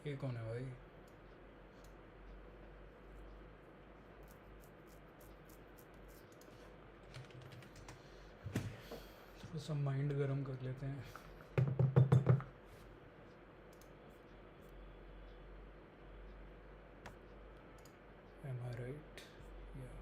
ये कौन है भाई? थोड़ा सा माइंड गर्म कर लेते हैं. Am I right? Yeah.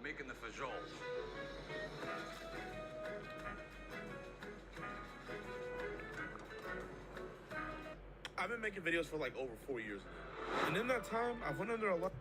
making the fajol. I've been making videos for like over 4 years now. And in that time, I've went under a lot.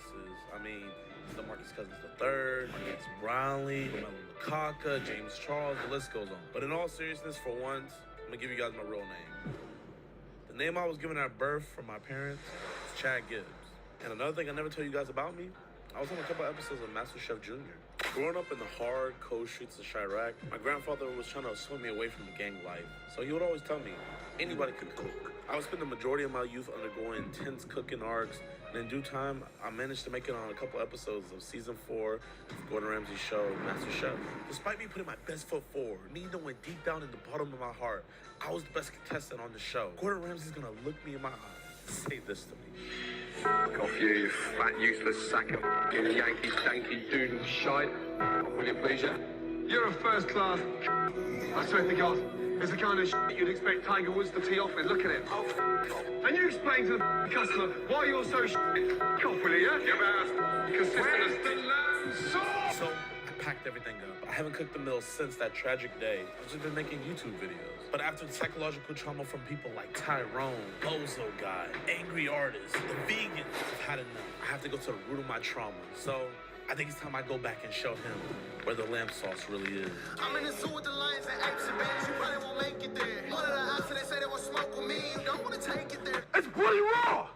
aliases. I mean, DeMarcus Cousins III, Marquise Brownlee, Romelu Lukaku, James Charles, the list goes on. But in all seriousness, for once, I'm gonna give you guys my real name. The name I was given at birth from my parents is Chad Gibbs. And another thing I never tell you guys about me, I was on a couple episodes of MasterChef Junior. Growing up in the hard, cold streets of Chirac, my grandfather was trying to swim me away from the gang life. So he would always tell me, anybody can cook. I would spend the majority of my youth undergoing intense cooking arcs, and in due time, I managed to make it on a couple episodes of season 4 of Gordon Ramsay's show, MasterChef. Despite me putting my best foot forward, me knowing deep down in the bottom of my heart, I was the best contestant on the show. Gordon Ramsay's gonna look me in my eyes and say this to me. Fuck off you fat useless sack of f***ing Yankee stanky doodle shite. Will you please, yeah? You're a first class. I swear to God, it's the kind of shit you'd expect Tiger Woods to tee off with. Look at him. Oh, and you explain to the customer why you're so shit. Cough, will you, yeah? You're about as consistent as the lamb sauce. So I packed everything up. I haven't cooked the meal since that tragic day. I've just been making YouTube videos. But after the psychological trauma from people like Tyrone, Bozo Guy, Angry Artist, the vegans, I've had enough. I have to go to the root of my trauma. So I think it's time I go back and show him where the lamb sauce really is. I'm in the zoo with the lions and apes and bears. You probably won't make it there. One of the options they say they want smoke with me. You don't want to take it there. It's bloody raw!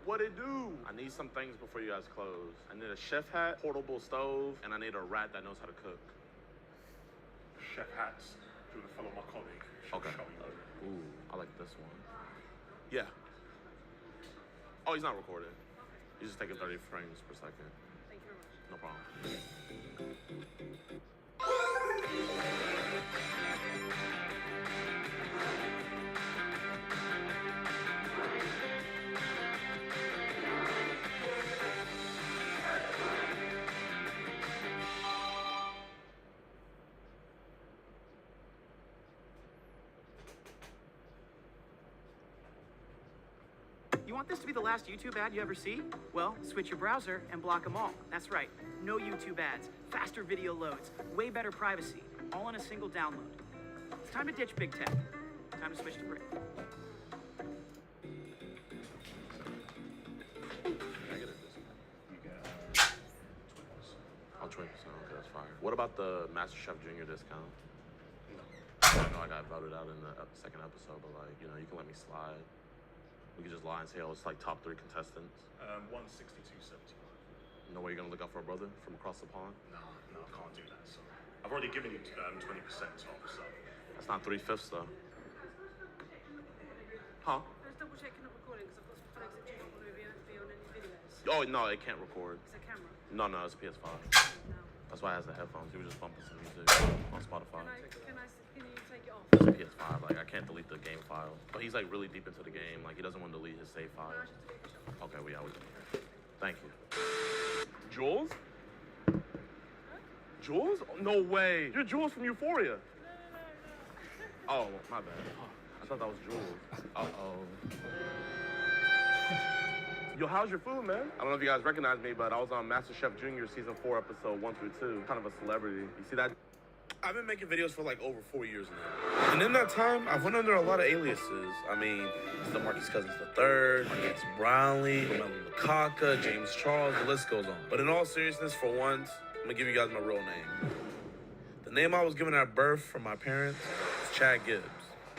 What it do? I need some things before you guys close. I need a chef hat, portable stove, and I need a rat that knows how to cook. Chef hats. Do you want to follow my colleague? She'll Okay. show you. Ooh, I like this one. Yeah. Oh, he's not recorded. He's just taking 30 frames per second. Thank you very much. No problem. You want this to be the last YouTube ad you ever see? Well, switch your browser and block them all. That's right, no YouTube ads, faster video loads, way better privacy, all in a single download. It's time to ditch big tech. Time to switch to Brave. You get 20%. Oh, 20%. Okay, that's fire. What about the MasterChef Junior discount? No. I know I got voted out in the second episode, but like, you know, you can let me slide. We could just lie and say, oh, it's like top 3 contestants. 162.79. No way you're gonna look out for a brother from across the pond? No, I can't do that. So I've already given you 20% off. So That's not 3/5 though. Huh? Let's double check you're not recording because I've got some flags that do not want to be on any videos. Oh, no, it can't record. It's a camera. No, it's a PS5. No. That's why it has the headphones. You were just bumping some music on Spotify. Can you take it off? It's a PS5. Like, I can't delete the game file. But he's like really deep into the game. Like, he doesn't want to delete his save file. No, I should delete the shot. Okay, well, yeah, we can. Thank you. Jules? Jules? No way. You're Jules from Euphoria. Oh, my bad. I thought that was Jules. Uh-oh. Yo, how's your food, man? I don't know if you guys recognize me, but I was on MasterChef Junior season 4, episode 1 through 2. Kind of a celebrity. You see that? I've been making videos for like over 4 years now. And in that time, I've went under a lot of aliases. I mean, DeMarcus Cousins III, Marquise Brownlee, Romelu Lukaku, James Charles, the list goes on. But in all seriousness, for once, I'm gonna give you guys my real name. The name I was given at birth from my parents is Chad Gibbs.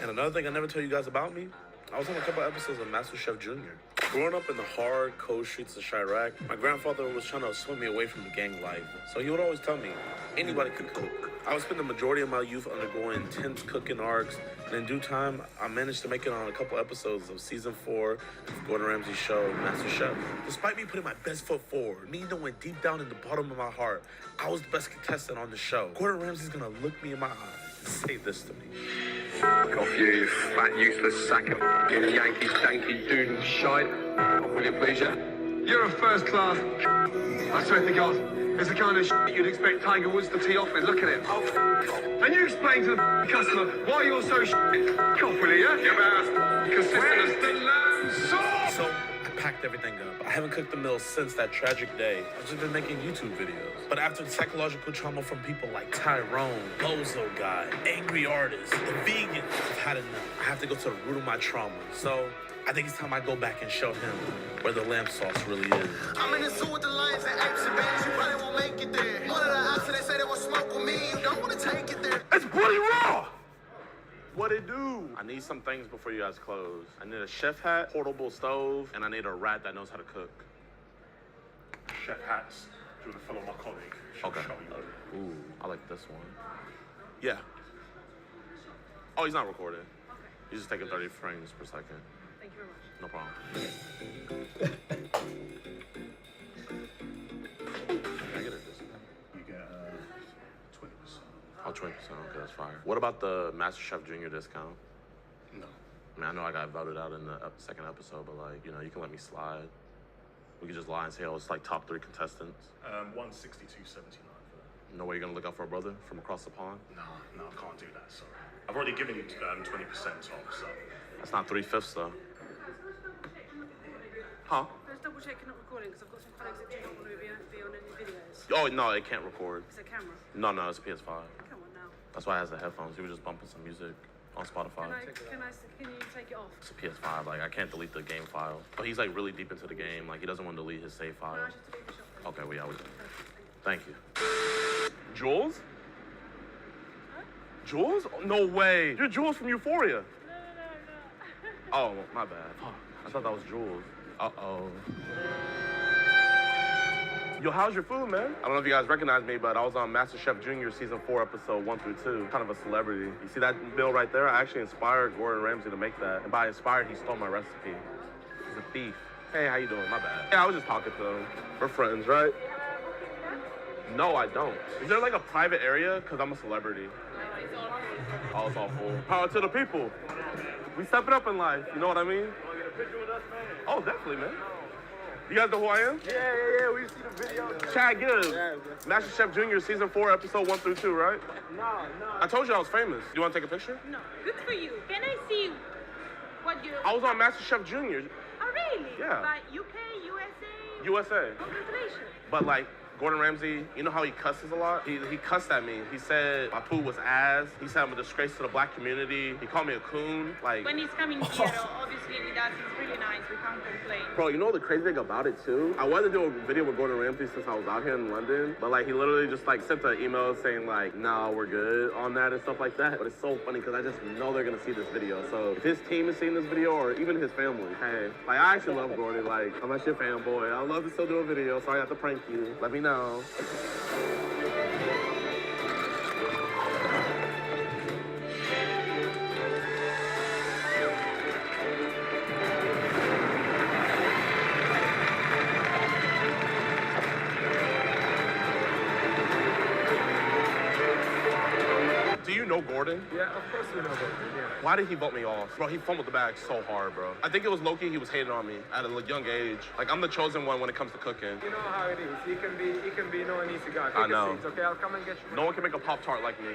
And another thing I never tell you guys about me, I was on a couple episodes of MasterChef Junior. Growing up in the hard, cold streets of Chirac, my grandfather was trying to swim me away from the gang life. So he would always tell me, anybody can cook. I would spend the majority of my youth undergoing intense cooking arcs, and in due time, I managed to make it on a couple episodes of season 4 of Gordon Ramsay's show, MasterChef. Despite me putting my best foot forward, me knowing deep down in the bottom of my heart, I was the best contestant on the show. Gordon Ramsay's gonna look me in my eyes and say this to me. Fuck off you fat useless sack of f***ing Yankee stanky doodle shite. Will you please, yeah? You're a first class. I swear to God, it's the kind of shit you'd expect Tiger Woods to tee off with. Look at him. Oh, and you explain to the customer why you're so shit. Cough, will you, yeah? You're about as consistent as the lamb sauce. So I packed everything up. I haven't cooked the meal since that tragic day. I've just been making YouTube videos. But after the psychological trauma from people like Tyrone, Bozo Guy, Angry Artist, the vegans, I've had enough. I have to go to the root of my trauma. So I think it's time I go back and show him where the lamb sauce really is. I'm in the zoo with the lions and apes and bears. You probably won't make it there. One of the options they say they will smoke with me. You don't want to take it there. It's Bloody Raw! What it do? I need some things before you guys close. I need a chef hat, portable stove, and I need a rat that knows how to cook. Chef hats. Do you want to follow my colleague? She'll Okay. show you. Ooh, I like this one. Yeah. Oh, he's not recording. Okay. He's just taking 30 frames per second. Thank you very much. No problem. Can I get a discount? You get 20%. Oh, 20%. Okay, that's fire. What about the MasterChef Junior discount? No. I mean, I know I got voted out in the second episode, but like, you know, you can let me slide. We could just lie and say, oh, it's like top 3 contestants. 162.79 for that. No way you're gonna look out for a brother from across the pond? No, I can't do that. Sorry. I've already given you 20% off, so. That's not 3/5 though. Huh? Let's double check you're not recording because I've got some colleagues that do not want to be on any videos. Oh, no, it can't record. It's a camera. No, it's a PS5. Come on now. That's why it has the headphones. He was just bumping some music on Spotify. Can you take it off? It's a PS5. Like, I can't delete the game file. But he's like really deep into the game. Like, he doesn't want to delete his save No, I file. should delete the shot. Okay, well, yeah, we Thank you. Thank you. Jules? Jules? No way. You're Jules from Euphoria. No. Oh, my bad. Fuck. I thought that was Jules. Uh-oh. Yo, how's your food, man? I don't know if you guys recognize me, but I was on MasterChef Junior Season 4, Episode 1 through 2. Kind of a celebrity. You see that bill right there? I actually inspired Gordon Ramsay to make that. And by inspired, he stole my recipe. He's a thief. Hey, how you doing? My bad. Yeah, I was just talking to him. We're friends, right? No, I don't. Is there like a private area? Because I'm a celebrity. Oh, it's all full. Power to the people. We stepping up in life. You know what I mean? Oh, definitely, man. You guys know who I am? Yeah. We see the video. Chad Gibbs. MasterChef Junior Season 4, Episode 1 through 2, right? No. I told you I was famous. You want to take a picture? No. Good for you. Can I see what you... I was on MasterChef Junior. Oh, really? Yeah. But UK, USA? USA. Congratulations. But like, Gordon Ramsay, you know how he cusses a lot? He cussed at me. He said my food was ass. He said I'm a disgrace to the black community. He called me a coon. Like, When he's coming here, obviously with us, it's really nice. We can't complain. bro, you know the crazy thing about it too? I wanted to do a video with Gordon Ramsay since I was out here in London, but like he literally just like sent an email saying like, nah, we're good on that and stuff like that. But it's so funny because I just know they're gonna see this video. So if his team is seeing this video or even his family, hey, like I actually love Gordon. Like I'm actually a fanboy. I'd love to still do a video. Sorry I have to prank you. Let me know. Do you know Gordon? Yeah, of course we know that. Yeah. Why did he vote me off? Bro, he fumbled the bag so hard, bro. I think it was low-key he was hating on me at a young age. Like, I'm the chosen one when it comes to cooking. You know how it is. He can be no an easy guy. I know. Take a seat, okay? I'll come and get you. No one can make a Pop-Tart like me.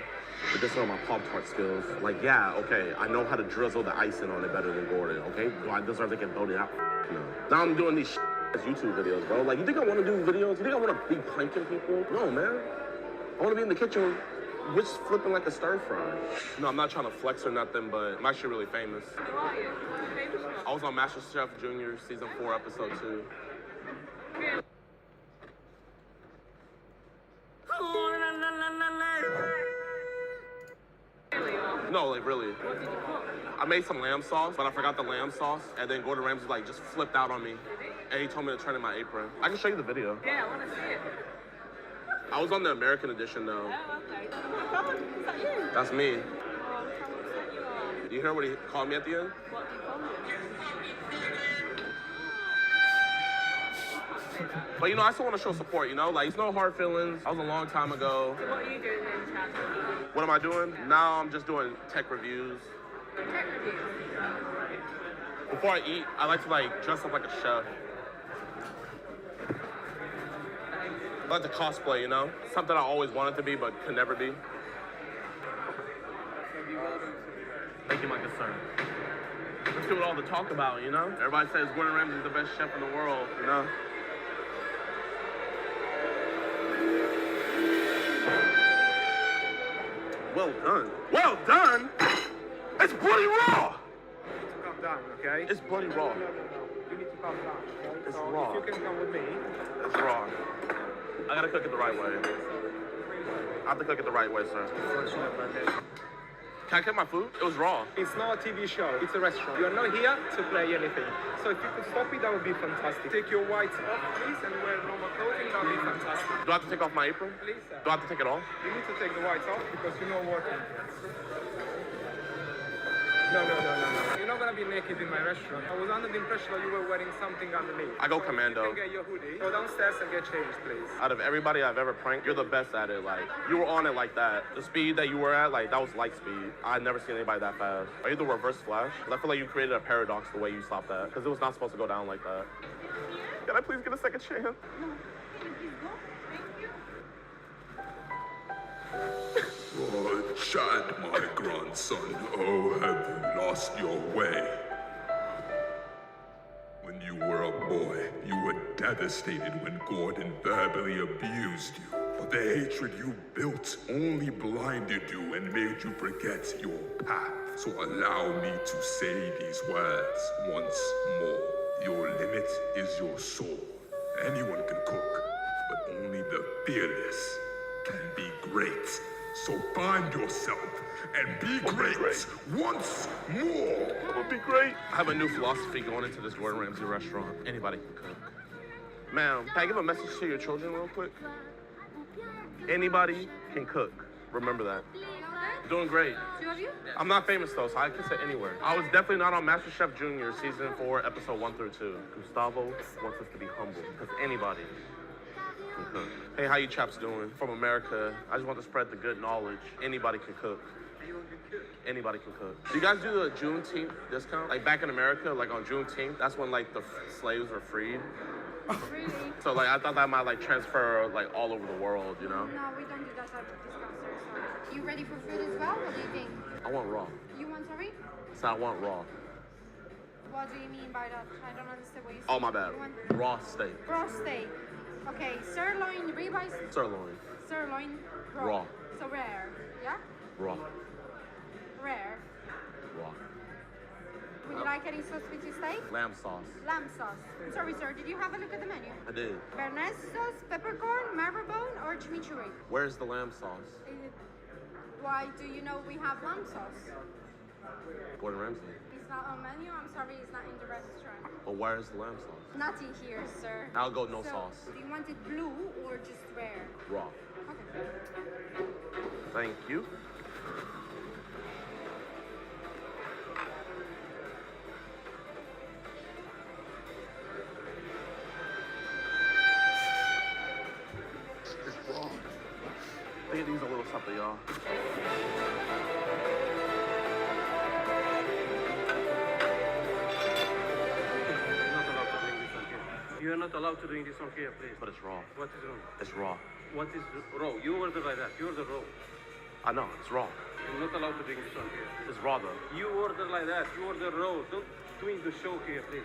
But this is all my Pop-Tart skills. Like, yeah, okay, I know how to drizzle the icing on it better than Gordon, okay? Do I deserve to get voted out? No. Now I'm doing these YouTube videos, bro. Like, you think I want to do videos? You think I want to be pranking people? No, man. I want to be in the kitchen just flipping like a stir fry. No, I'm not trying to flex or nothing, but I'm actually really famous. Who are you? What's your famous for? I was on MasterChef Junior Season 4, Episode 2. No, like really. What did you cook? I made some lamb sauce, but I forgot the lamb sauce, and then Gordon Ramsay like just flipped out on me. And he told me to turn in my apron. I can show you the video. Yeah, I want to see it. I was on the American edition though. Oh, okay. Oh my God, is that you? That's me. Oh, how upset you are. You hear what he called me at the end? What do you call me? But you know, I still want to show support, you know? Like, it's no hard feelings. I was a long time ago. So what are you doing then, Chad? What am I doing? Now I'm just doing tech reviews. Tech reviews. Before I eat, I like to like dress up like a chef. I like to cosplay, you know? Something I always wanted to be, but could never be. Thank you, my good sir. Let's do it all the talk about, you know? Everybody says Gordon Ramsay is the best chef in the world, you know? Well done. Well done? It's Bloody Raw! Calm down. down, okay? It's bloody raw. No. You need to calm down, okay? It's so raw. if you can come with me. It's raw. I gotta cook it the right way. I have to cook it the right way, sir. Can I get my food? It was raw. It's not a TV show, it's a restaurant. You're not here to play anything. So if you could stop it, that would be fantastic. Take your whites off, please, and wear normal clothing, that would be fantastic. Do I have to take off my apron? Please, sir. Do I have to take it off? You need to take the whites off because you're not working here. No. You're not gonna be naked in my restaurant. I was under the impression that you were wearing something underneath. I go So commando. You can get your hoodie. Go downstairs and get changed, please. Out of everybody I've ever pranked, you're the best at it. Like, you were on it like that. The speed that you were at, like, that was light speed. I've never seen anybody that fast. Are you the reverse Flash? 'Cause I feel like you created a paradox the way you stopped that. Because it was not supposed to go down like that. Can I please get a second chance? Oh, Chad, my grandson, oh, have you lost your way? When you were a boy, you were devastated when Gordon verbally abused you. But the hatred you built only blinded you and made you forget your path. So allow me to say these words once more. Your limit is your soul. Anyone can cook, but only the fearless can be great. So find yourself and be great once more. That would be great. I have a new philosophy going into this Gordon Ramsay restaurant. Anybody can cook. Ma'am, can I give a message to your children real quick? Anybody can cook. Remember that. Doing great. Two of you? I'm not famous though, so I can say anywhere. I was definitely not on MasterChef Junior season 4, episode 1 through 2. Gustavo wants us to be humble because anybody can cook. Hey, how you chaps doing? From America. I just want to spread the good knowledge. Anybody can cook. Anybody can cook. Do you guys do the Juneteenth discount? Like back in America, like on Juneteenth, that's when like the slaves were freed. Really? So like I thought that might like transfer like all over the world, you know? No, we don't do that type of discount, sir. Sorry. You ready for food as well? What do you think? I want raw. You want sorry? So I want raw. What do you mean by that? I don't understand what you said. Oh my bad. You want Raw steak. raw steak. Okay, sirloin, ribeye, Sirloin. sirloin, raw. Raw. So rare, yeah? Raw. Rare. Raw. Would you like any sauce with your steak? Lamb sauce. Lamb sauce. Sorry, sir, did you have a look at the menu? I did. Béarnaise sauce, peppercorn, marrowbone, or chimichurri? Where's the lamb sauce? Why do you know we have lamb sauce? Gordon Ramsay. It's not on menu. I'm sorry, it's not in the restaurant. But where's the lamb sauce? Not in here, sir. I'll go no So, sauce. Do you want it blue or just rare? Raw. Okay. Thank you. Look at these a little something, y'all. You're not allowed to drink this on here, please. But it's raw. What is wrong? It's raw. What is raw? You order like that. You order raw. I know, it's raw. You're not allowed to drink this on here. It's raw though. You order like that. You order raw. Don't twin the show here, please.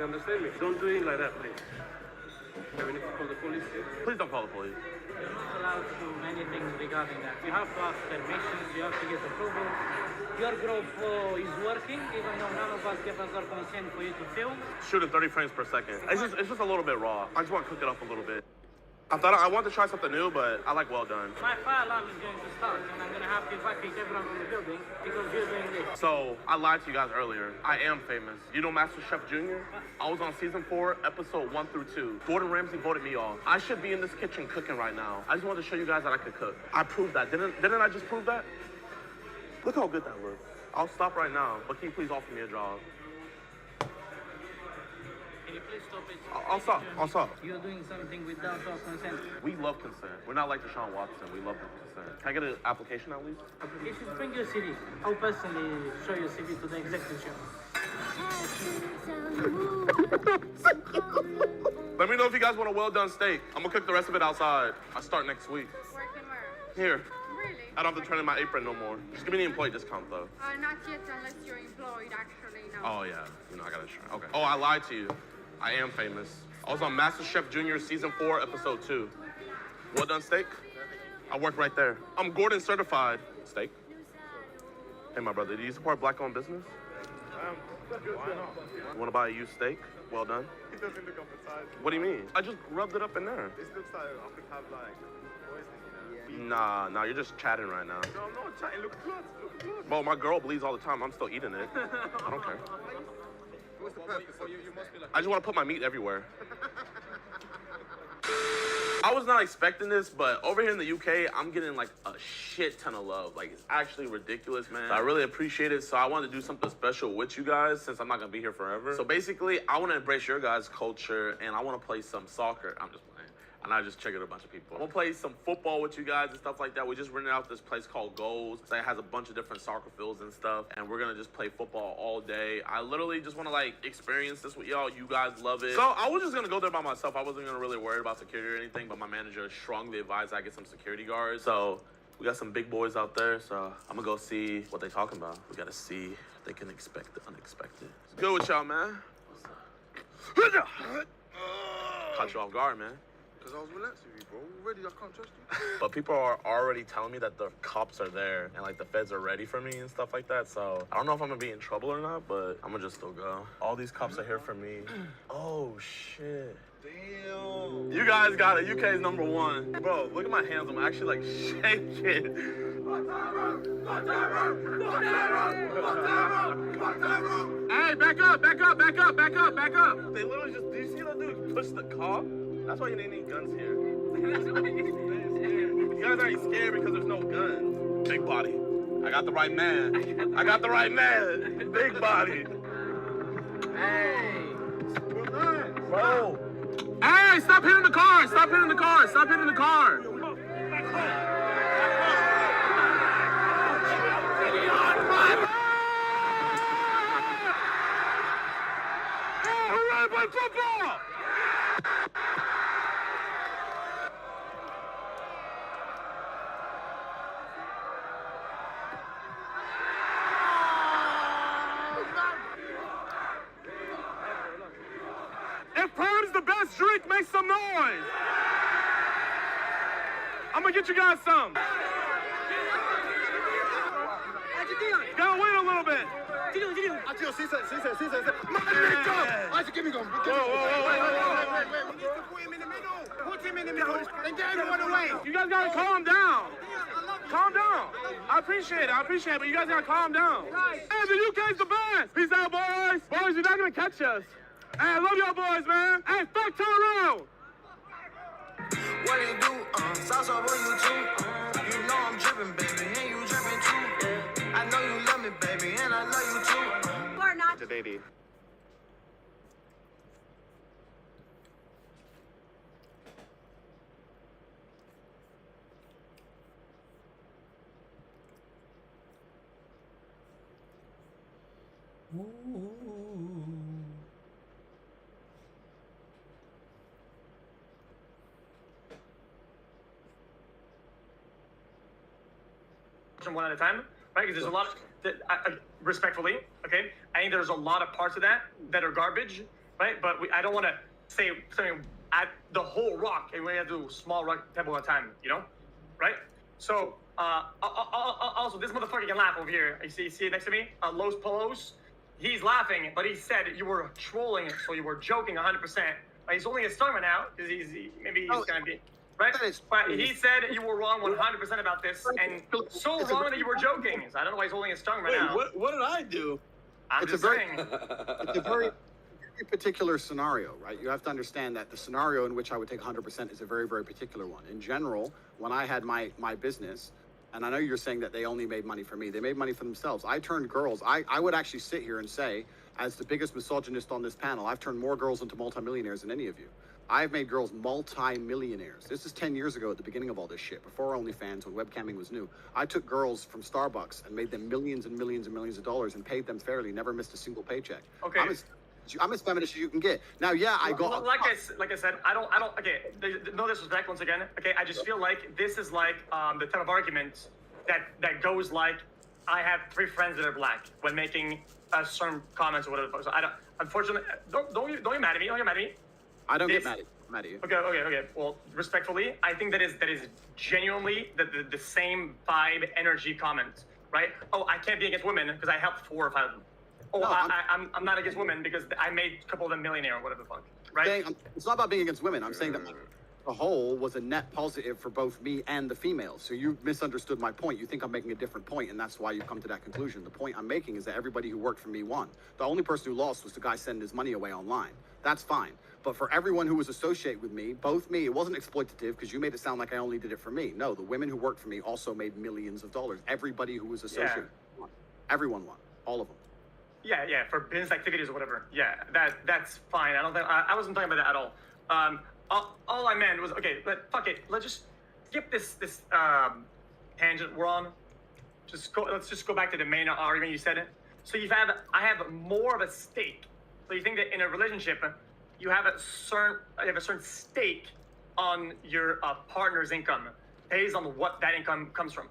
You understand me? Don't do it like that, please. Have we need to call the police here? Please don't call the police. You're not allowed to do many things regarding that. You have to ask permissions, you have to get approval. Your group is working, even though none of us gave us our consent for you to film. Shooting 30 frames per second. It's just a little bit raw. I just want to cook it up a little bit. I wanted to try something new, but I like well done. My fire alarm is going to start, and I'm going to have to evacuate everyone from the building because you're doing this. So, I lied to you guys earlier. I am famous. You know Master Chef Junior? I was on season 4, episode 1 through 2. Gordon Ramsay voted me off. I should be in this kitchen cooking right now. I just wanted to show you guys that I could cook. I proved that. Didn't I just prove that? Look how good that looks. I'll stop right now, but can you please offer me a job? Can you please stop it? I'll stop. You're doing something without our consent. We love consent. We're not like Deshaun Watson. We love consent. Can I get an application at least? Application, bring your CV. I'll personally show your CV to the executive. Let me know if you guys want a well-done steak. I'm gonna cook the rest of it outside. I start next week. Working where? Here. Really? I don't have to turn in my apron no more. Just give me the employee discount though. Not yet unless you're employed, actually, no. Oh yeah, I got insurance. Okay. Oh, I lied to you. I am famous. I was on Master Chef Junior season 4, episode 2. Well done steak? I work right there. I'm Gordon certified. Steak? Hey, my brother, do you support black-owned business? Why not? You want to buy a used steak? Well done. It doesn't look appetizing. What do you mean? I just rubbed it up in there. This looks like I could have like poisoning, you know? Nah, you're just chatting right now. No, I'm not chatting. Look good. Well, my girl bleeds all the time. I'm still eating it. I don't care. What's the purpose? You must be like... I just want to put my meat everywhere. I was not expecting this, but over here in the UK, I'm getting like a shit ton of love. Like, it's actually ridiculous, man. I really appreciate it. So I wanted to do something special with you guys since I'm not gonna be here forever. So basically, I want to embrace your guys' culture and I want to play some soccer. I'm just playing. And I just triggered a bunch of people. I'm gonna play some football with you guys and stuff like that. We just rented out this place called Goals. So it has a bunch of different soccer fields and stuff. And we're gonna just play football all day. I literally just wanna like experience this with y'all. You guys love it. So I was just gonna go there by myself. I wasn't gonna really worry about security or anything, but my manager strongly advised I get some security guards. So we got some big boys out there. So I'm gonna go see what they talking about. We gotta see if they can expect the unexpected. It's good with y'all, man. What's up? Caught you off guard, man. Because I was relaxed with you, bro. Already, I can't trust you. But people are already telling me that the cops are there and like the feds are ready for me and stuff like that. So I don't know if I'm gonna be in trouble or not, but I'm gonna just still go. All these cops are here for me. Oh shit. Damn. You guys got it. UK is number 1. Bro, look at my hands. I'm actually like shaking. Hey, back up. They literally just, do you see that dude push the car? That's why you didn't need guns here. You guys aren't scared because there's no guns. Big body. I got the right man. Big body. Hey! Bro. Hey, stop hitting the car. Hooray, play football! If Prime's the best drink, make some noise! I'm gonna get you guys some. Gotta wait a little bit. You guys gotta calm down. I appreciate it, but you guys gotta calm down. Hey, the UK's the best. Peace out, boys. Boys, you're not gonna catch us. Hey, I love y'all boys, man. Hey, fuck, turn around. What it do? Sauce up on you too. You know I'm dripping, baby, and you dripping too. Yeah. I know you love me, baby, and I love you too. Or not. The baby. One at a time, right? Because there's a lot of, respectfully, okay? I think there's a lot of parts of that are garbage, right? But I don't want to say something at the whole rock, and we have to do small rock tempo at a time, you know, right? So also this motherfucker can laugh over here. You see it next to me, Los Polos. He's laughing, but he said you were trolling, so you were joking 100%. He's only a stuntman now because maybe he's gonna be right. But he said you were wrong 100% about this, and so wrong that you were joking. So I don't know why he's holding his tongue right now. What did I do? I'm It's just a very- saying. It's a very particular scenario, right? You have to understand that the scenario in which I would take 100% is a very, very particular one. In general, when I had my business, and I know you're saying that they only made money for me, they made money for themselves. I turned girls, I would actually sit here and say, as the biggest misogynist on this panel, I've turned more girls into multimillionaires than any of you. I've made girls multi-millionaires. This is 10 years ago at the beginning of all this shit, before OnlyFans, when webcamming was new. I took girls from Starbucks and made them millions and millions and millions of dollars and paid them fairly, never missed a single paycheck. Okay. I'm as feminist as you can get. Now, yeah, I got... Like I said, I don't, okay, no disrespect once again, okay, I just feel like this is like the type of argument that goes like, I have 3 friends that are black when making certain comments or whatever. So I don't, unfortunately, don't get mad at me, don't get mad at me. I don't get mad at you. Okay. Well, respectfully, I think that is genuinely the same vibe, energy comment, right? Oh, I can't be against women because I helped 4 or 5 of them. Oh, no, I'm not against women because I made a couple of them millionaire or whatever the fuck, right? It's not about being against women. I'm saying that the whole was a net positive for both me and the females. So you misunderstood my point. You think I'm making a different point, and that's why you've come to that conclusion. The point I'm making is that everybody who worked for me won. The only person who lost was the guy sending his money away online. That's fine. But for everyone who was associated with me, both me, it wasn't exploitative because you made it sound like I only did it for me. No, the women who worked for me also made millions of dollars. Everybody who was associated won. Everyone won. All of them. Yeah, for business activities or whatever. Yeah, that's fine. I don't think I wasn't talking about that at all. All I meant was, okay, but fuck it. Let's just skip this tangent we're on. Let's just go back to the main argument you said it. So I have more of a stake. So you think that in a relationship, you have a certain stake on your partner's income based on what that income comes from.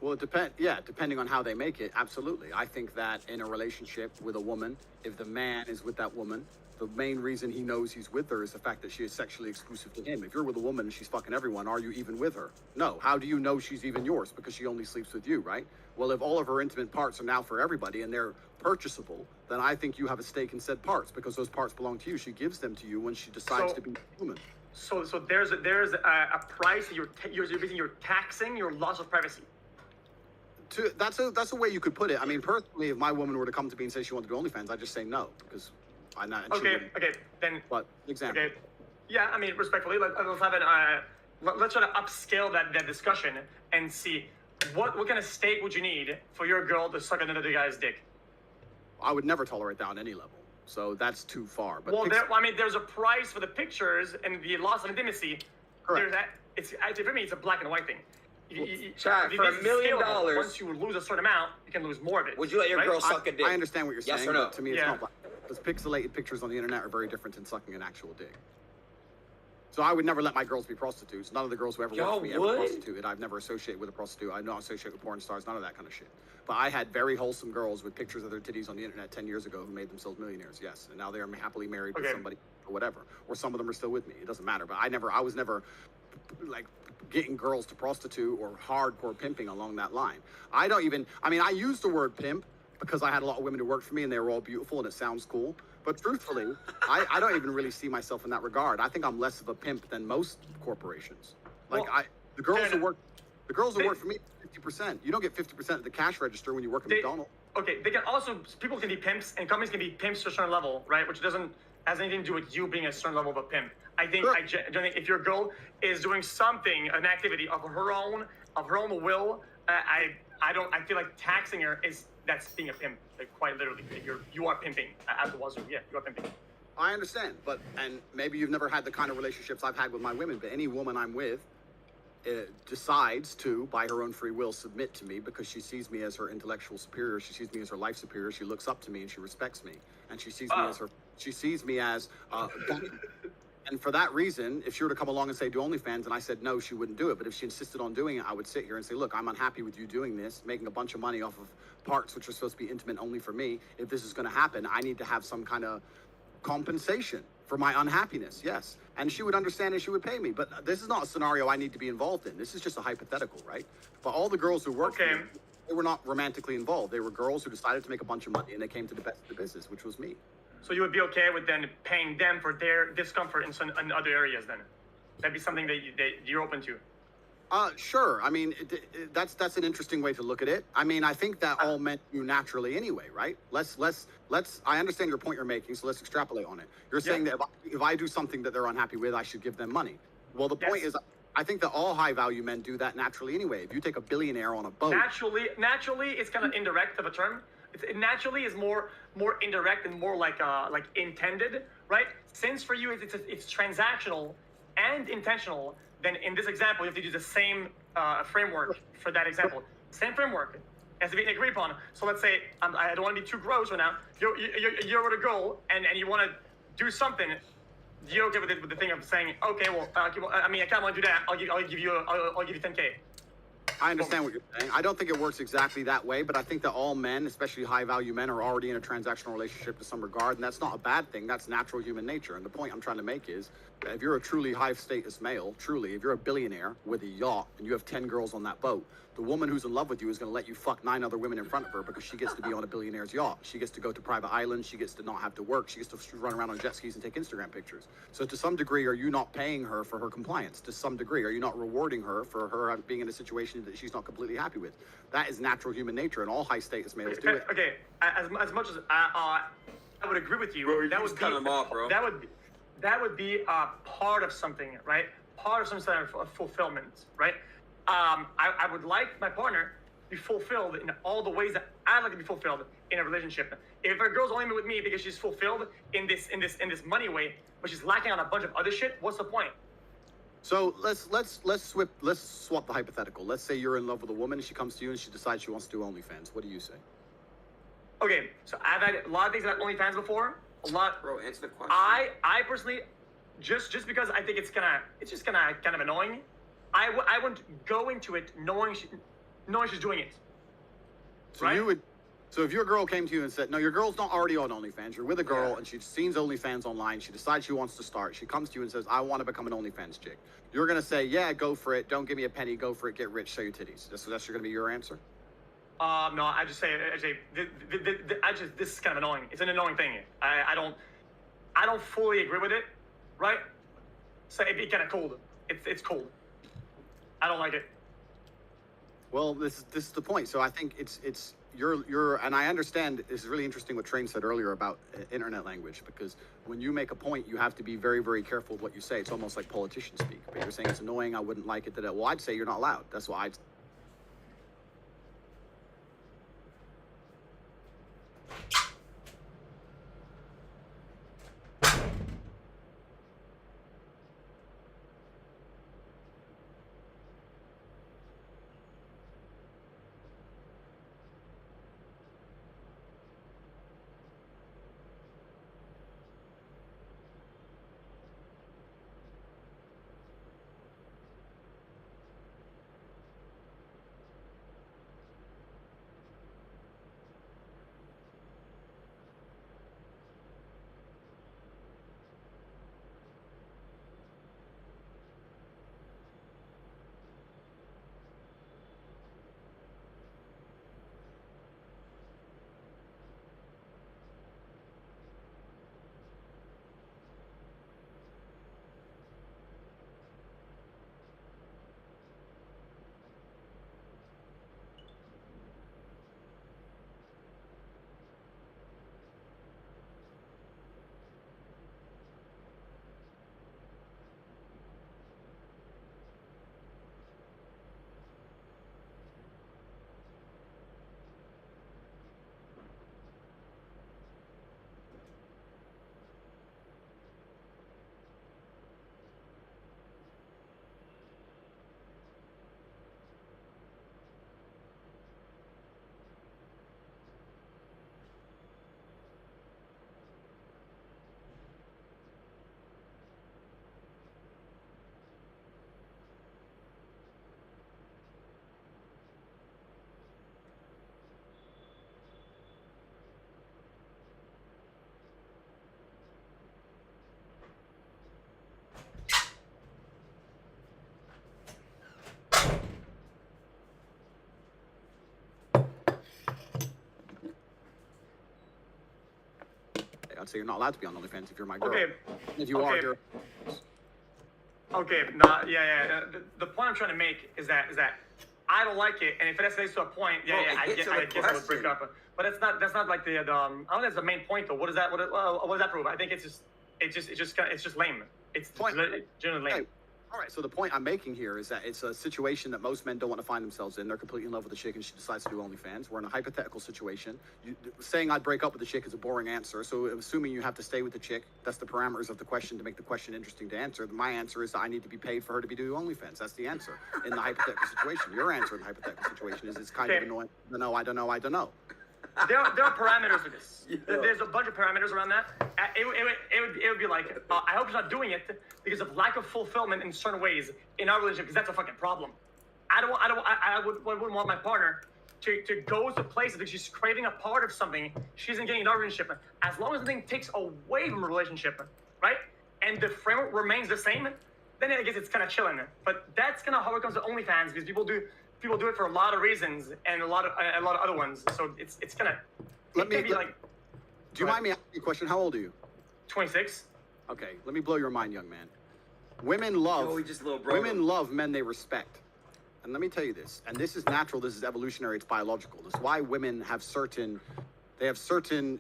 Well, it depends. Yeah, depending on how they make it, absolutely. I think that in a relationship with a woman, if the man is with that woman, the main reason he knows he's with her is the fact that she is sexually exclusive to him. If you're with a woman and she's fucking everyone, are you even with her? No. How do you know she's even yours? Because she only sleeps with you, right? Well, if all of her intimate parts are now for everybody and they're purchasable, then I think you have a stake in said parts because those parts belong to you. She gives them to you when she decides to be human. So there's a price that you're taxing your loss of privacy. That's a way you could put it. I mean, personally, if my woman were to come to me and say she wanted to do OnlyFans, I'd just say no because I'm not. Okay, then. But example. Okay, yeah, I mean, respectfully, let's have let's try to upscale that discussion and see what kind of stake would you need for your girl to suck another guy's dick. I would never tolerate that on any level. So that's too far. But well, there's a price for the pictures and the loss of intimacy. Correct. For me, it's a black and white thing. Chad, for $1 million, once you lose a certain amount, you can lose more of it. Would you let your girl suck a dick? I understand what you're saying, yes or no? but to me, it's not black. Because pixelated pictures on the internet are very different than sucking an actual dick. So I would never let my girls be prostitutes. None of the girls who ever worked for me ever prostituted. I've never associated with a prostitute. I'm not associated with porn stars, none of that kind of shit. But I had very wholesome girls with pictures of their titties on the internet 10 years ago who made themselves millionaires, yes. And now they are happily married with somebody or whatever. Or some of them are still with me. It doesn't matter. But I was never like getting girls to prostitute or hardcore pimping along that line. I use the word pimp because I had a lot of women who worked for me and they were all beautiful and it sounds cool. But truthfully, I don't even really see myself in that regard. I think I'm less of a pimp than most corporations. Like the girls who work for me, 50%. You don't get 50% of the cash register when you work at McDonald's. Okay, people can be pimps and companies can be pimps to a certain level, right? Which has anything to do with you being a certain level of a pimp. I think if your girl is doing something, an activity of her own will, I feel like taxing her that's being a pimp. Like quite literally, you are pimping. As it was, yeah, you are pimping. I understand, and maybe you've never had the kind of relationships I've had with my women, but any woman I'm with decides to, by her own free will, submit to me because she sees me as her intellectual superior. She sees me as her life superior. She looks up to me and she respects me, and she sees me as and for that reason, if she were to come along and say do OnlyFans and I said no, she wouldn't do it. But if she insisted on doing it, I would sit here and say, look, I'm unhappy with you doing this, making a bunch of money off of parts which are supposed to be intimate only for me. If this is going to happen, I need to have some kind of compensation for my unhappiness, yes. And she would understand and she would pay me. But this is not a scenario I need to be involved in. This is just a hypothetical, right? But all the girls who worked for me, they were not romantically involved. They were girls who decided to make a bunch of money and they came to the best of the business, which was me. So you would be okay with then paying them for their discomfort in other areas then? That'd be something that you're open to? Sure. I mean, that's an interesting way to look at it. I mean, I think that all men do naturally anyway, right? Let's. I understand your point you're making, so let's extrapolate on it. You're saying that if I do something that they're unhappy with, I should give them money. Well, the point is, I think that all high value men do that naturally anyway. If you take a billionaire on a boat, naturally, it's kind of indirect of a term. It naturally is more indirect and more like intended, right? Since for you it's transactional and intentional. Then in this example, you have to use the same framework for that example. Same framework as to be agreed upon. So let's say, I don't want to be too gross right now. You're with a girl and you want to do something. You're okay with the thing of saying, okay, well, I mean, I kind of want to do that. I'll give you 10K. I understand what you're saying. I don't think it works exactly that way, but I think that all men, especially high-value men, are already in a transactional relationship to some regard, and that's not a bad thing. That's natural human nature. And the point I'm trying to make is, that if you're a truly high-status male, if you're a billionaire with a yacht and you have 10 girls on that boat, the woman who's in love with you is going to let you fuck 9 other women in front of her because she gets to be on a billionaire's yacht. She gets to go to private islands. She gets to not have to work. She gets to run around on jet skis and take Instagram pictures. So to some degree, are you not paying her for her compliance? To some degree, are you not rewarding her for her being in a situation that she's not completely happy with? That is natural human nature, and all high-status males do it. Okay, as much as I would agree with you, Bro, that would cut him off, bro. That would be a part of something, right? Part of some sort of fulfillment, right? I would like my partner to be fulfilled in all the ways that I like to be fulfilled in a relationship. If a girl's only with me because she's fulfilled in this money way, but she's lacking on a bunch of other shit, what's the point? So let's swap the hypothetical. Let's say you're in love with a woman and she comes to you and she decides she wants to do OnlyFans. What do you say? Okay, so I've had a lot of things about OnlyFans before. A lot. Bro, answer the question. I personally, just because I think it's just kind of annoying. I wouldn't go into it knowing she's doing it. So right? So if your girl came to you and said, no, your girl's not already on OnlyFans. You're with a girl and she's seen OnlyFans online. She decides she wants to start. She comes to you and says, I want to become an OnlyFans chick. You're going to say, yeah, go for it. Don't give me a penny. Go for it. Get rich. Show your titties. That's going to be your answer? No, I just say this is kind of annoying. It's an annoying thing. I don't fully agree with it, right? So it'd be kind of cold. It's cold. I don't like it. Well, this is the point. So I think you're and I understand this is really interesting what Train said earlier about internet language, because when you make a point, you have to be very, very careful of what you say. It's almost like politicians speak. But you're saying it's annoying. I wouldn't like it. Well, I'd say you're not allowed. That's what I'd. I'd say you're not allowed to be on OnlyFans if you're my girl. Okay. If you are, you're. Okay, no, yeah. The point I'm trying to make is that I don't like it, and if it escalates to a point, I guess I would break up. But that's not like the I don't think that's the main point though. What does that prove? I think it's just lame. It's generally lame. Hey, all right, so the point I'm making here is that it's a situation that most men don't want to find themselves in. They're completely in love with the chick and she decides to do OnlyFans. We're in a hypothetical situation. Saying I'd break up with the chick is a boring answer. So assuming you have to stay with the chick, that's the parameters of the question to make the question interesting to answer. My answer is that I need to be paid for her to be doing OnlyFans. That's the answer in the hypothetical situation. Your answer in the hypothetical situation is it's kind of annoying. I don't know. There are parameters to this. There's a bunch of parameters around that. It would be like, I hope she's not doing it because of lack of fulfillment in certain ways in our relationship, because that's a fucking problem. I wouldn't want my partner to go to places because she's craving a part of something she isn't getting in our relationship. As long as the thing takes away from the relationship, right? And the framework remains the same, then I guess it's kind of chilling. But that's kind of how it comes to OnlyFans, because people do it for a lot of reasons and a lot of other ones. So it's kind of. Do you mind me asking you a question? How old are you? 26. Okay, let me blow your mind, young man. Women love men they respect. And let me tell you this, and this is natural, this is evolutionary, it's biological. This is why women have certain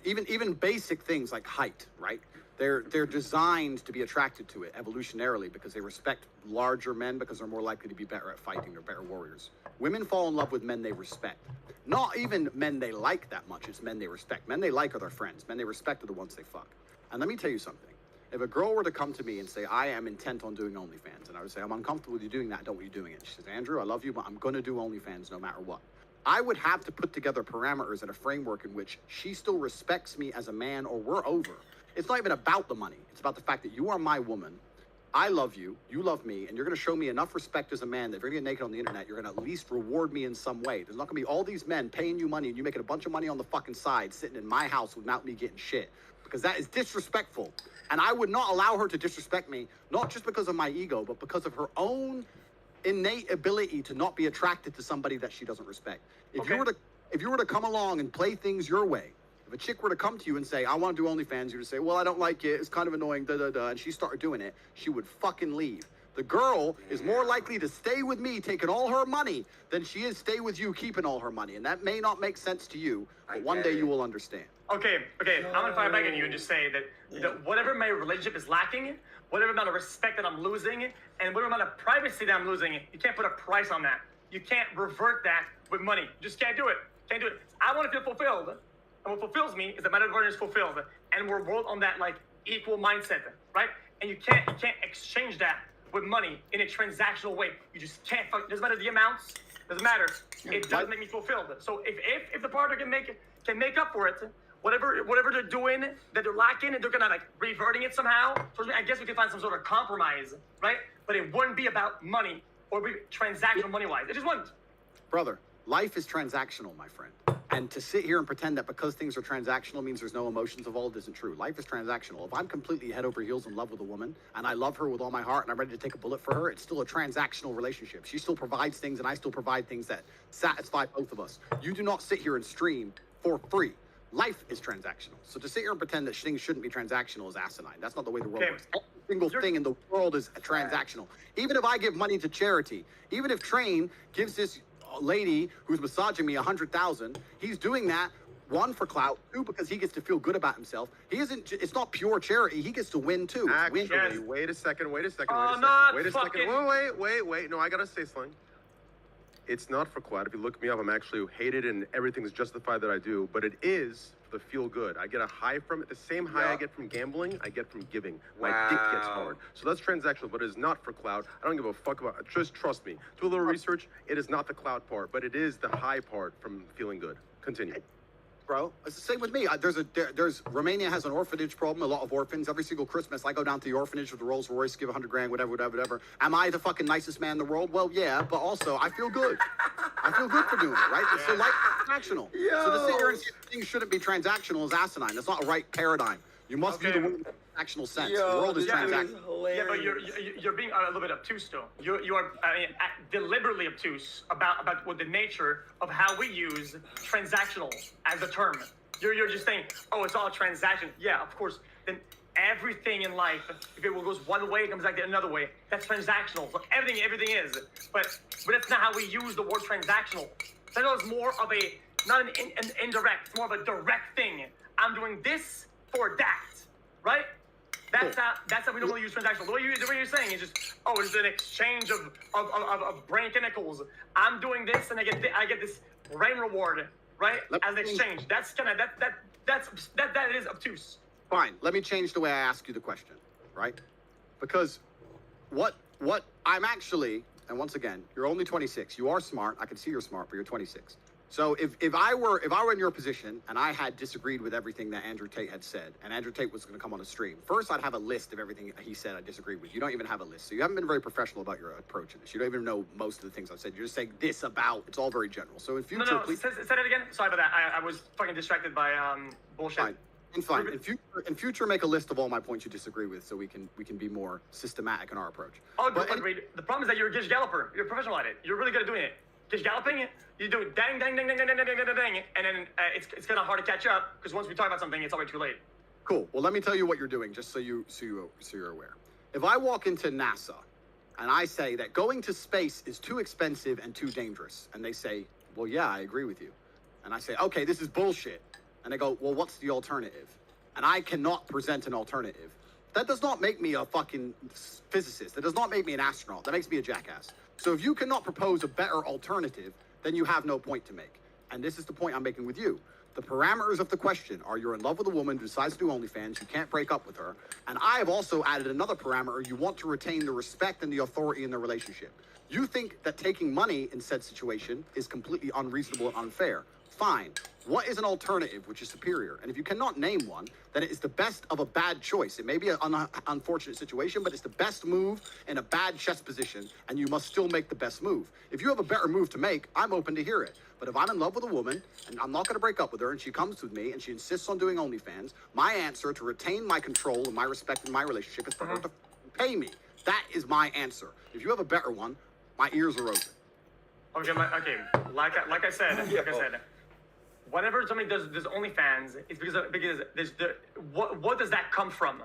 even basic things like height, right? They're designed to be attracted to it evolutionarily because they respect larger men because they're more likely to be better at fighting. They're better warriors. Women fall in love with men they respect. Not even men they like that much, it's men they respect. Men they like are their friends. Men they respect are the ones they fuck. And let me tell you something. If a girl were to come to me and say, I am intent on doing OnlyFans, and I would say, I'm uncomfortable with you doing that, I don't want you doing it. She says, Andrew, I love you, but I'm going to do OnlyFans no matter what. I would have to put together parameters and a framework in which she still respects me as a man, or we're over. It's not even about the money. It's about the fact that you are my woman. I love you. You love me. And you're going to show me enough respect as a man that if you're going to get naked on the internet, you're going to at least reward me in some way. There's not going to be all these men paying you money and you making a bunch of money on the fucking side sitting in my house without me getting shit. Because that is disrespectful. And I would not allow her to disrespect me, not just because of my ego, but because of her own innate ability to not be attracted to somebody that she doesn't respect. If you were to come along and play things your way, if a chick were to come to you and say, I want to do OnlyFans, you would say, well, I don't like it, it's kind of annoying, and she started doing it, she would fucking leave. The girl is more likely to stay with me taking all her money than she is stay with you keeping all her money. And that may not make sense to you, but one day you will understand. Okay, I'm gonna fire back at you and just say that whatever my relationship is lacking, whatever amount of respect that I'm losing, and whatever amount of privacy that I'm losing, you can't put a price on that. You can't revert that with money. You just can't do it. I want to feel fulfilled. And what fulfills me is that my other partner is fulfilled. And we're both on that like equal mindset, right? And you can't exchange that with money in a transactional way. You just can't. It doesn't matter the amounts. Doesn't matter. It does make me fulfilled. So if the partner can make up for it, whatever they're doing that they're lacking, and they're gonna like reverting it somehow. So I guess we can find some sort of compromise, right? But it wouldn't be about money or be transactional money wise. It just wouldn't. Brother, life is transactional, my friend. And to sit here and pretend that because things are transactional means there's no emotions involved isn't true. Life is transactional. If I'm completely head over heels in love with a woman and I love her with all my heart and I'm ready to take a bullet for her, it's still a transactional relationship. She still provides things and I still provide things that satisfy both of us. You do not sit here and stream for free. Life is transactional. So to sit here and pretend that things shouldn't be transactional is asinine. That's not the way the world works. Every single thing in the world is transactional. Even if I give money to charity, even if Train gives this lady who's massaging me $100,000, he's doing that, one, for clout, two, because he gets to feel good about himself. It's not pure charity. He gets to win too. Actually, wait a second. No, I gotta say something. It's not for clout. If you look me up, I'm actually hated and everything's justified that I do, but it is the feel good. I get a high from it. The same high I get from gambling, I get from giving. My dick gets hard. So that's transactional, but it is not for clout. I don't give a fuck about it. Just trust me. Do a little research. It is not the clout part, but it is the high part from feeling good. Continue. Bro, it's the same with me. There's Romania has an orphanage problem. A lot of orphans. Every single Christmas, I go down to the orphanage with the Rolls Royce, give $100,000, whatever. Am I the fucking nicest man in the world? Well, yeah, but also I feel good. I feel good for doing it, right? Yeah. So life is transactional. So to sit here and say things shouldn't be transactional is asinine. That's not a right paradigm. You must view the world in a transactional sense. The world is transactional. Yeah, but you're being a little bit obtuse, though. You are deliberately obtuse about what the nature of how we use transactional as a term. You're just saying, oh, it's all a transaction. Yeah, of course. Then everything in life, if it goes one way, it comes back the another way. That's transactional. So everything is. But that's not how we use the word transactional. That is more of a not an indirect. It's more of a direct thing. I'm doing this for that, right? That's how we normally use transactional. The way you're saying is just, oh, it's an exchange of brain chemicals. I'm doing this and I get this brain reward, right? As an exchange. That's kind of that is obtuse. Fine. Let me change the way I ask you the question, right? Because what I'm actually, and once again, you're only 26. You are smart. I can see you're smart, but you're 26. So if I were in your position and I had disagreed with everything that Andrew Tate had said, and Andrew Tate was going to come on a stream, first I'd have a list of everything he said I disagreed with. You don't even have a list, so you haven't been very professional about your approach in this. You don't even know most of the things I've said. You're just saying this about. It's all very general. So in future, please say that again. Sorry about that. I was fucking distracted by bullshit. Fine. In future, make a list of all my points you disagree with, so we can be more systematic in our approach. Oh, but the problem is that you're a Gish Galloper. You're a professional at it. You're really good at doing it. Gish Galloping, you do it dang, dang, dang, dang, dang, dang, dang, dang, dang, and then it's kind of hard to catch up because once we talk about something, it's already too late. Cool. Well, let me tell you what you're doing, just so you're aware. If I walk into NASA and I say that going to space is too expensive and too dangerous, and they say, well, yeah, I agree with you, and I say, okay, this is bullshit, and they go, well, what's the alternative? And I cannot present an alternative. That does not make me a fucking physicist. That does not make me an astronaut. That makes me a jackass. So if you cannot propose a better alternative, then you have no point to make. And this is the point I'm making with you. The parameters of the question are you're in love with a woman who decides to do OnlyFans, you can't break up with her. And I have also added another parameter. You want to retain the respect and the authority in the relationship. You think that taking money in said situation is completely unreasonable and unfair. Fine. What is an alternative which is superior? And if you cannot name one, then it is the best of a bad choice. It may be an unfortunate situation, but it's the best move in a bad chess position, and you must still make the best move. If you have a better move to make, I'm open to hear it. But if I'm in love with a woman, and I'm not going to break up with her, and she comes with me, and she insists on doing OnlyFans, my answer to retain my control and my respect in my relationship is for her to pay me. That is my answer. If you have a better one, my ears are open. Okay, like I said, whenever somebody does OnlyFans, it's because there's what does that come from?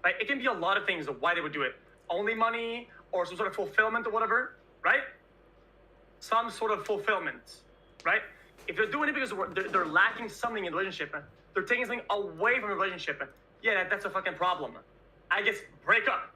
Right? It can be a lot of things of why they would do it. Only money or some sort of fulfillment or whatever, right? Some sort of fulfillment, right? If they're doing it because they're lacking something in the relationship, they're taking something away from the relationship, yeah, that's a fucking problem. I guess break up.